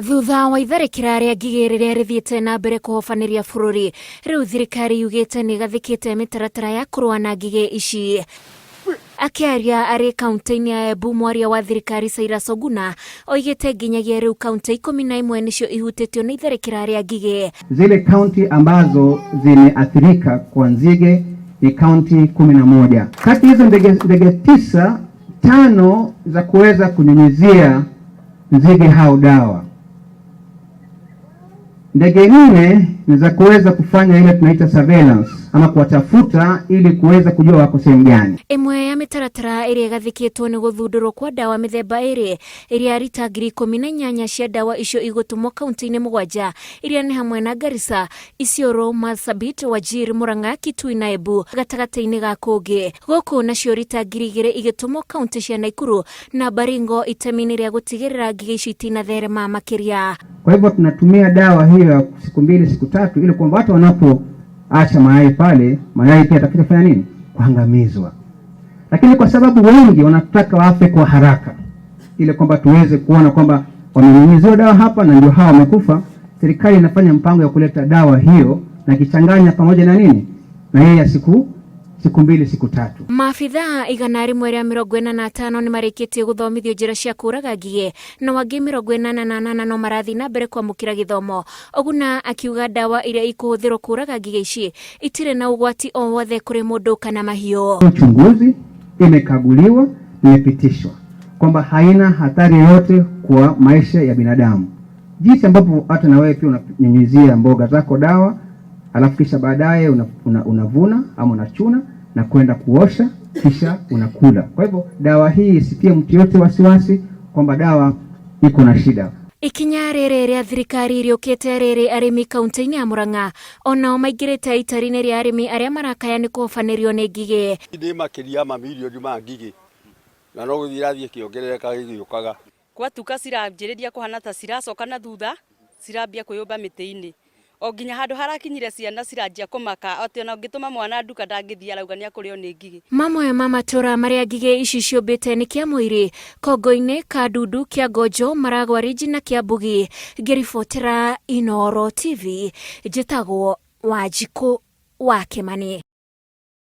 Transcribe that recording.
Thutha wa itharikira ria ngigi riria rithiite na mbere kuhofaniria bururi, riu thirikari yugite ni gathikite mitaratara ya kurua na ngigi ici. Akiaria ari kaunti-ini ya Embu, Mwaria wa Thirikari Cyrus Oguna oigite nginyagia riu kaunti ikumi na imwe nicio ihutiitio na itharikira ria ngigi. Zile kaunti ambazo zimeathirika kwa nzige ni kaunti 11. Kati hizo ndege 9, 5 za kuweza kunyunyizia nzige hao dawa. Ndege 4 ni za kuweza kufanya ile tunaita surveillance ama kuwatafuta ili kuweza kujua wako sehemu gani. Imwe ya mitaratara iria gathikitwo ni guthundurwo kwa dawa mithemba iri iria rita ngiri 18 cia dawa icio igutumwo kaunti-ini 7 iria ni hamwe na Garissa, Icio, Marsabit, Wajir, Muranga, Kitui na Embu gatagati-ini ga kungi. Guku nacio rita ngiri 2 igitumwo kaunti cia Nakuru na Baringo itemi-ini ria gutigirira ngigi icio itinatherema makiria. Kwa hivyo tunatumia dawa hiyo ya siku 2 siku 3 ili kwamba watu wanapoacha mayai pale, mayai pia atakufanya nini? Kuangamizwa. Lakini kwa sababu wengi wanataka wafe kwa haraka, ile kwamba tuweze kuona kwamba wamenyunyiziwa dawa hapa na ndio hawa wamekufa, serikali inafanya mpango ya kuleta dawa hiyo na kichanganya pamoja na nini? Na yeye ya siku 2 siku 3. Maafitha igana rimwe ria 45 ni marikitie guthomithio njira cia kuraga ngigi na wangi 48 no marathi na mbere kwamukira githomo. Oguna akiuga dawa iria ikuhuthirwo kuraga ngigi ici itire na ugwati o wothe kuri mundu kana mahio. Uchunguzi imekaguliwa, imepitishwa kwamba haina hatari yote kwa maisha ya binadamu. Jinsi ambapo hata na wewe pia unanyunyizia mboga zako dawa, alafu kisha baadaye unavuna ama unachuna na kwenda kuosha kisha unakula. Kwa hivyo dawa hii isitie mtu yote wasiwasi kwamba dawa iko na shida. Ikinya riri ria thirikari riukite riri arimi kaunti-ini ya Muranga onao maingirite itari-ini ria arimi aria marakaya ni kuhofanirio ni ngigi. Ndi makiria mamilioni ma ngigi na no guthirathie kiongerereka gigiukaga gwatuka ciranjiriria kuhana ta ciracoka na thutha cirambia kuyumba miti-ini o nginya handu harakinyire ciana ciranjia kumaka ati ona ngituma mwana nduka ndangithia arauga ni akurio ni ngigi. Mamwe ma matura maria ngigi ici ciumbite ni kia Mwiri, Kongo-ini, Kadundu, Kiagojo, Maragwa Region na Kiambugi. Ngiribotera Inooro TV, njitagwo Wanjiku wa Kimani.